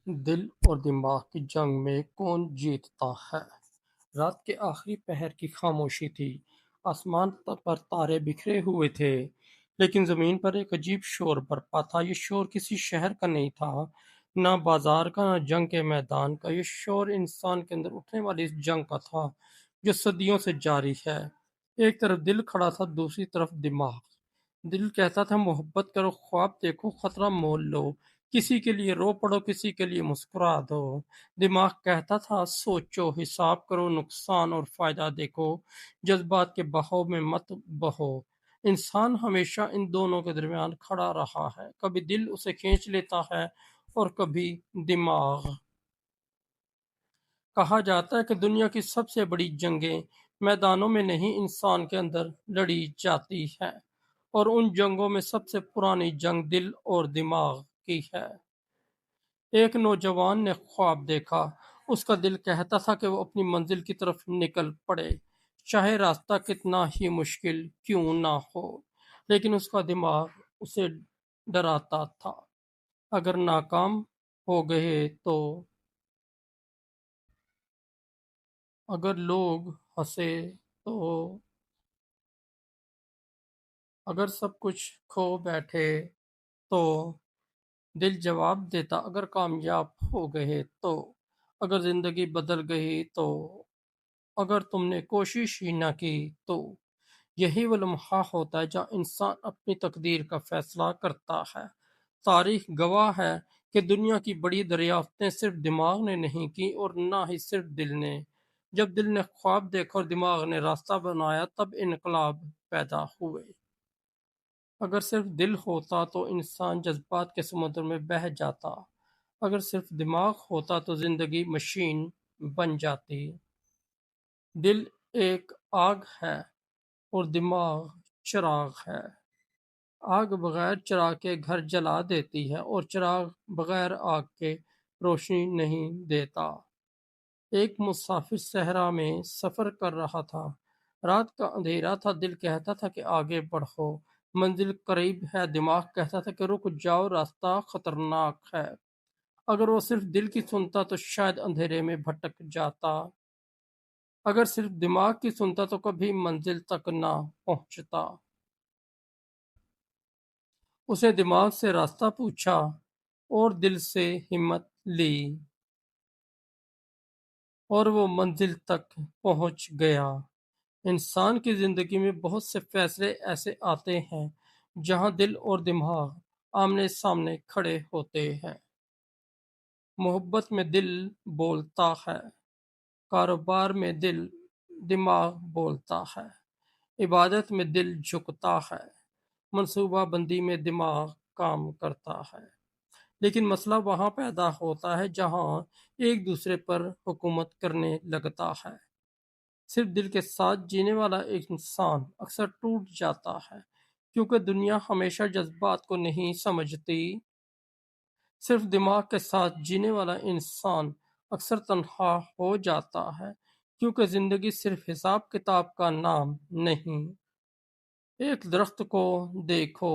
دل اور دماغ کی جنگ میں کون جیتتا ہے؟ رات کے آخری پہر کی خاموشی تھی۔ آسمان پر تارے بکھرے ہوئے تھے، لیکن زمین پر ایک عجیب شور برپا تھا۔ یہ شور کسی شہر کا نہیں تھا، نہ بازار کا، نہ جنگ کے میدان کا۔ یہ شور انسان کے اندر اٹھنے والی اس جنگ کا تھا جو صدیوں سے جاری ہے۔ ایک طرف دل کھڑا تھا، دوسری طرف دماغ۔ دل کہتا تھا محبت کرو، خواب دیکھو، خطرہ مول لو، کسی کے لیے رو پڑو، کسی کے لیے مسکرا دو۔ دماغ کہتا تھا سوچو، حساب کرو، نقصان اور فائدہ دیکھو، جذبات کے بہاؤ میں مت بہو۔ انسان ہمیشہ ان دونوں کے درمیان کھڑا رہا ہے، کبھی دل اسے کھینچ لیتا ہے اور کبھی دماغ۔ کہا جاتا ہے کہ دنیا کی سب سے بڑی جنگیں میدانوں میں نہیں، انسان کے اندر لڑی جاتی ہیں، اور ان جنگوں میں سب سے پرانی جنگ دل اور دماغ کی ہے۔ ایک نوجوان نے خواب دیکھا۔ اس کا دل کہتا تھا کہ وہ اپنی منزل کی طرف نکل پڑے، چاہے راستہ کتنا ہی مشکل کیوں نہ ہو۔ لیکن اس کا دماغ اسے ڈراتا تھا، اگر ناکام ہو گئے تو، اگر لوگ ہنسے تو، اگر سب کچھ کھو بیٹھے تو۔ دل جواب دیتا اگر کامیاب ہو گئے تو، اگر زندگی بدل گئی تو، اگر تم نے کوشش ہی نہ کی تو۔ یہی وہ لمحہ ہوتا ہے جہاں انسان اپنی تقدیر کا فیصلہ کرتا ہے۔ تاریخ گواہ ہے کہ دنیا کی بڑی دریافتیں صرف دماغ نے نہیں کی، اور نہ ہی صرف دل نے۔ جب دل نے خواب دیکھا اور دماغ نے راستہ بنایا، تب انقلاب پیدا ہوئے۔ اگر صرف دل ہوتا تو انسان جذبات کے سمندر میں بہہ جاتا، اگر صرف دماغ ہوتا تو زندگی مشین بن جاتی۔ دل ایک آگ ہے اور دماغ چراغ ہے۔ آگ بغیر چراغ کے گھر جلا دیتی ہے، اور چراغ بغیر آگ کے روشنی نہیں دیتا۔ ایک مسافر صحرا میں سفر کر رہا تھا۔ رات کا اندھیرا تھا، دل کہتا تھا کہ آگے بڑھو، منزل قریب ہے۔ دماغ کہتا تھا کہ رک جاؤ، راستہ خطرناک ہے۔ اگر وہ صرف دل کی سنتا تو شاید اندھیرے میں بھٹک جاتا، اگر صرف دماغ کی سنتا تو کبھی منزل تک نہ پہنچتا۔ اسے دماغ سے راستہ پوچھا اور دل سے ہمت لی، اور وہ منزل تک پہنچ گیا۔ انسان کی زندگی میں بہت سے فیصلے ایسے آتے ہیں جہاں دل اور دماغ آمنے سامنے کھڑے ہوتے ہیں۔ محبت میں دل بولتا ہے، کاروبار میں دماغ بولتا ہے، عبادت میں دل جھکتا ہے، منصوبہ بندی میں دماغ کام کرتا ہے۔ لیکن مسئلہ وہاں پیدا ہوتا ہے جہاں ایک دوسرے پر حکومت کرنے لگتا ہے۔ صرف دل کے ساتھ جینے والا ایک انسان اکثر ٹوٹ جاتا ہے، کیونکہ دنیا ہمیشہ جذبات کو نہیں سمجھتی۔ صرف دماغ کے ساتھ جینے والا انسان اکثر تنہا ہو جاتا ہے، کیونکہ زندگی صرف حساب کتاب کا نام نہیں۔ ایک درخت کو دیکھو،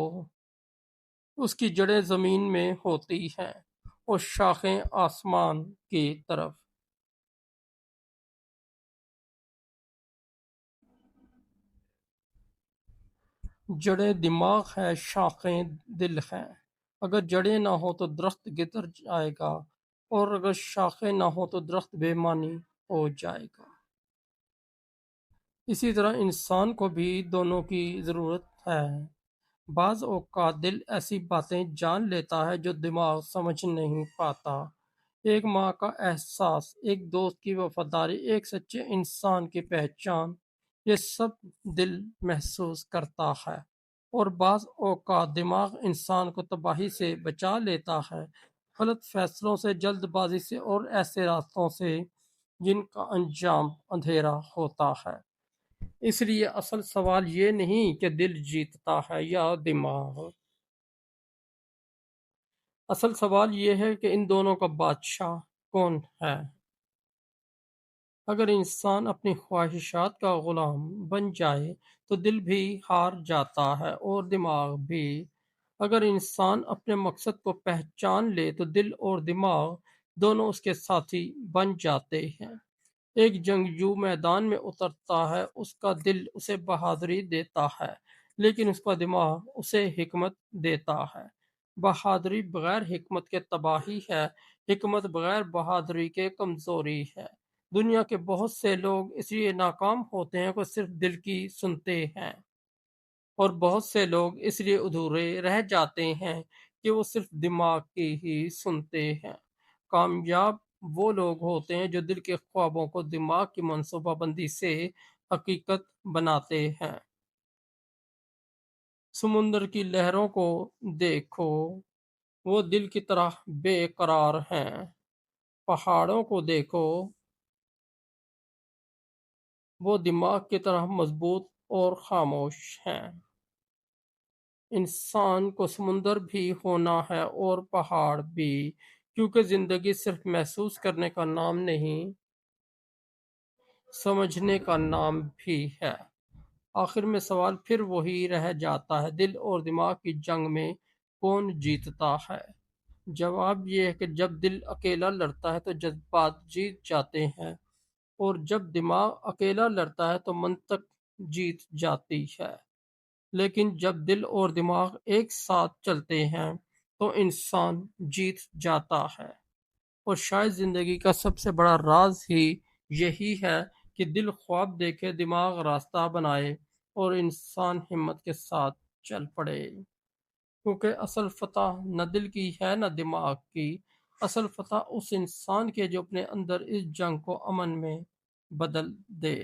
اس کی جڑیں زمین میں ہوتی ہیں اور شاخیں آسمان کی طرف۔ جڑیں دماغ ہے، شاخیں دل ہیں۔ اگر جڑیں نہ ہو تو درخت گر جائے گا، اور اگر شاخیں نہ ہو تو درخت بے معنی ہو جائے گا۔ اسی طرح انسان کو بھی دونوں کی ضرورت ہے۔ بعض اوقات دل ایسی باتیں جان لیتا ہے جو دماغ سمجھ نہیں پاتا۔ ایک ماں کا احساس، ایک دوست کی وفاداری، ایک سچے انسان کی پہچان، یہ سب دل محسوس کرتا ہے۔ اور بعض اوقات دماغ انسان کو تباہی سے بچا لیتا ہے، غلط فیصلوں سے، جلد بازی سے، اور ایسے راستوں سے جن کا انجام اندھیرا ہوتا ہے۔ اس لیے اصل سوال یہ نہیں کہ دل جیتتا ہے یا دماغ، اصل سوال یہ ہے کہ ان دونوں کا بادشاہ کون ہے۔ اگر انسان اپنی خواہشات کا غلام بن جائے تو دل بھی ہار جاتا ہے اور دماغ بھی۔ اگر انسان اپنے مقصد کو پہچان لے تو دل اور دماغ دونوں اس کے ساتھی بن جاتے ہیں۔ ایک جنگجو میدان میں اترتا ہے، اس کا دل اسے بہادری دیتا ہے، لیکن اس کا دماغ اسے حکمت دیتا ہے۔ بہادری بغیر حکمت کے تباہی ہے، حکمت بغیر بہادری کے کمزوری ہے۔ دنیا کے بہت سے لوگ اس لیے ناکام ہوتے ہیں کہ صرف دل کی سنتے ہیں، اور بہت سے لوگ اس لیے ادھورے رہ جاتے ہیں کہ وہ صرف دماغ کی ہی سنتے ہیں۔ کامیاب وہ لوگ ہوتے ہیں جو دل کے خوابوں کو دماغ کی منصوبہ بندی سے حقیقت بناتے ہیں۔ سمندر کی لہروں کو دیکھو، وہ دل کی طرح بے قرار ہیں۔ پہاڑوں کو دیکھو، وہ دماغ کی طرح مضبوط اور خاموش ہیں۔ انسان کو سمندر بھی ہونا ہے اور پہاڑ بھی، کیونکہ زندگی صرف محسوس کرنے کا نام نہیں، سمجھنے کا نام بھی ہے۔ آخر میں سوال پھر وہی رہ جاتا ہے، دل اور دماغ کی جنگ میں کون جیتتا ہے؟ جواب یہ ہے کہ جب دل اکیلا لڑتا ہے تو جذبات جیت جاتے ہیں، اور جب دماغ اکیلا لڑتا ہے تو منطق جیت جاتی ہے۔ لیکن جب دل اور دماغ ایک ساتھ چلتے ہیں تو انسان جیت جاتا ہے۔ اور شاید زندگی کا سب سے بڑا راز ہی یہی ہے کہ دل خواب دیکھے، دماغ راستہ بنائے، اور انسان ہمت کے ساتھ چل پڑے۔ کیونکہ اصل فتح نہ دل کی ہے نہ دماغ کی، اصل فتح اس انسان کے جو اپنے اندر اس جنگ کو امن میں بدل دے۔